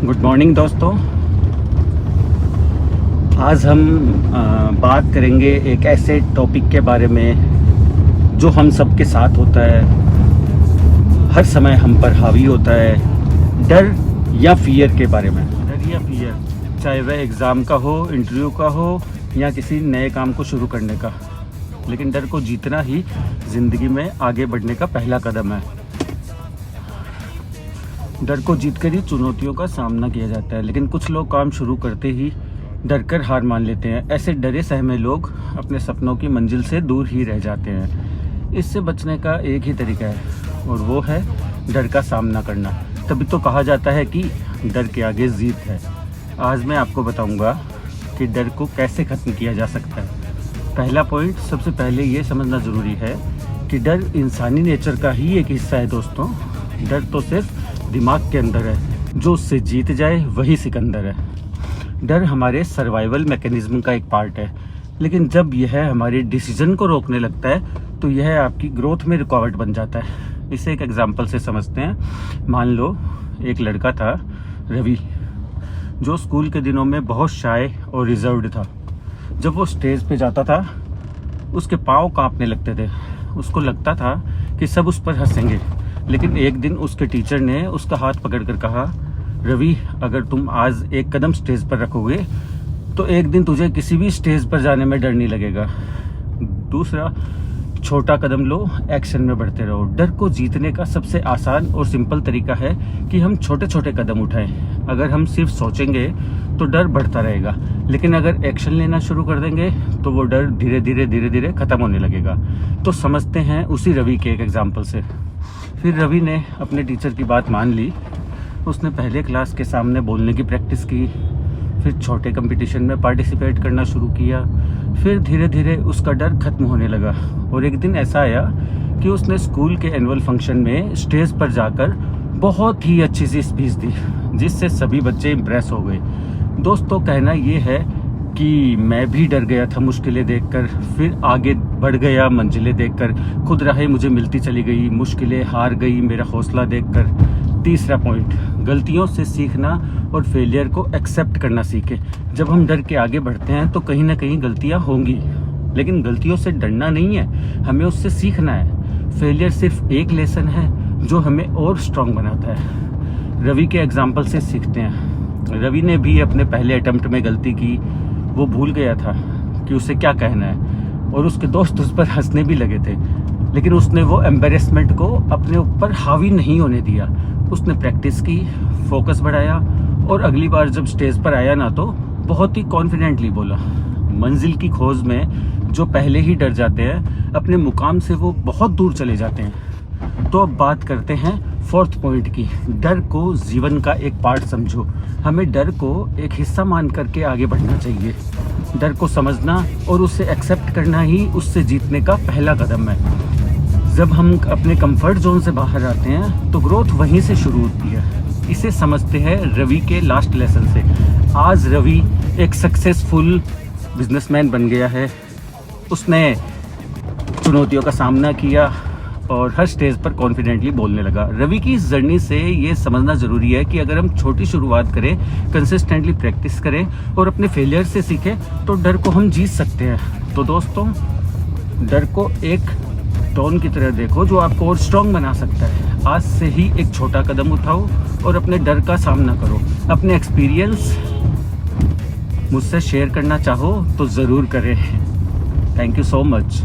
Good morning दोस्तों। आज हम बात करेंगे एक ऐसे टॉपिक के बारे में जो हम सब के साथ होता है, हर समय हम पर हावी होता है। डर या फियर के बारे में। डर या फियर, चाहे वह एग्ज़ाम का हो, इंटरव्यू का हो या किसी नए काम को शुरू करने का, लेकिन डर को जीतना ही ज़िंदगी में आगे बढ़ने का पहला कदम है। डर को जीतकर ही चुनौतियों का सामना किया जाता है, लेकिन कुछ लोग काम शुरू करते ही डर कर हार मान लेते हैं। ऐसे डरे सहमे लोग अपने सपनों की मंजिल से दूर ही रह जाते हैं। इससे बचने का एक ही तरीका है और वो है डर का सामना करना। तभी तो कहा जाता है कि डर के आगे जीत है। आज मैं आपको बताऊंगा कि डर को कैसे ख़त्म किया जा सकता है। पहला पॉइंट, सबसे पहले ये समझना ज़रूरी है कि डर इंसानी नेचर का ही एक हिस्सा है दोस्तों। डर तो सिर्फ दिमाग के अंदर है, जो उससे जीत जाए वही सिकंदर है। डर हमारे सर्वाइवल मैकेनिज्म का एक पार्ट है, लेकिन जब यह हमारे डिसीजन को रोकने लगता है तो यह आपकी ग्रोथ में रुकावट बन जाता है। इसे एक एग्जांपल से समझते हैं। मान लो एक लड़का था रवि, जो स्कूल के दिनों में बहुत शाय और रिजर्व्ड था। जब वो स्टेज पे जाता था उसके पाँव कांपने लगते थे। उसको लगता था कि सब उस पर हंसेंगे, लेकिन एक दिन उसके टीचर ने उसका हाथ पकड़कर कहा, रवि, अगर तुम आज एक कदम स्टेज पर रखोगे तो एक दिन तुझे किसी भी स्टेज पर जाने में डर नहीं लगेगा। दूसरा, छोटा कदम लो, एक्शन में बढ़ते रहो। डर को जीतने का सबसे आसान और सिंपल तरीका है कि हम छोटे छोटे कदम उठाएं। अगर हम सिर्फ सोचेंगे तो डर बढ़ता रहेगा, लेकिन अगर एक्शन लेना शुरू कर देंगे तो वो डर धीरे धीरे खत्म होने लगेगा। तो समझते हैं उसी रवि के एक एग्जाम्पल से। फिर रवि ने अपने टीचर की बात मान ली। उसने पहले क्लास के सामने बोलने की प्रैक्टिस की, फिर छोटे कंपटीशन में पार्टिसिपेट करना शुरू किया। फिर धीरे धीरे उसका डर खत्म होने लगा और एक दिन ऐसा आया कि उसने स्कूल के एनुअल फंक्शन में स्टेज पर जाकर बहुत ही अच्छी सी स्पीच दी, जिससे सभी बच्चे इम्प्रेस हो गए। दोस्तों, कहना ये है कि मैं भी डर गया था मुश्किलें देखकर, फिर आगे बढ़ गया मंजिलें देखकर। खुद राहें मुझे मिलती चली गई, मुश्किलें हार गई मेरा हौसला देखकर। तीसरा पॉइंट, गलतियों से सीखना और फेलियर को एक्सेप्ट करना सीखें। जब हम डर के आगे बढ़ते हैं तो कहीं ना कहीं गलतियां होंगी, लेकिन गलतियों से डरना नहीं है, हमें उससे सीखना है। फेलियर सिर्फ एक लेसन है जो हमें और स्ट्रांग बनाता है। रवि के एग्जाम्पल से सीखते हैं। रवि ने भी अपने पहले अटेम्प्ट में गलती की। वो भूल गया था कि उसे क्या कहना है और उसके दोस्त उस पर हंसने भी लगे थे, लेकिन उसने वो एम्बेरसमेंट को अपने ऊपर हावी नहीं होने दिया। उसने प्रैक्टिस की, फोकस बढ़ाया और अगली बार जब स्टेज पर आया ना तो बहुत ही कॉन्फिडेंटली बोला। मंजिल की खोज में जो पहले ही डर जाते हैं, अपने मुकाम से वो बहुत दूर चले जाते हैं। तो अब बात करते हैं फोर्थ पॉइंट की। डर को जीवन का एक पार्ट समझो। हमें डर को एक हिस्सा मान करके आगे बढ़ना चाहिए। डर को समझना और उसे एक्सेप्ट करना ही उससे जीतने का पहला कदम है। जब हम अपने कंफर्ट जोन से बाहर आते हैं तो ग्रोथ वहीं से शुरू होती है। इसे समझते हैं रवि के लास्ट लेसन से। आज रवि एक सक्सेसफुल बिजनेसमैन बन गया है। उसने चुनौतियों का सामना किया और हर स्टेज पर कॉन्फिडेंटली बोलने लगा। रवि की इस जर्नी से ये समझना ज़रूरी है कि अगर हम छोटी शुरुआत करें, कंसिस्टेंटली प्रैक्टिस करें और अपने फेलियर से सीखें तो डर को हम जीत सकते हैं। तो दोस्तों, डर को एक टोन की तरह देखो जो आपको और स्ट्रॉन्ग बना सकता है। आज से ही एक छोटा कदम उठाओ और अपने डर का सामना करो। अपने एक्सपीरियंस मुझसे शेयर करना चाहो तो ज़रूर करें। Thank you so much.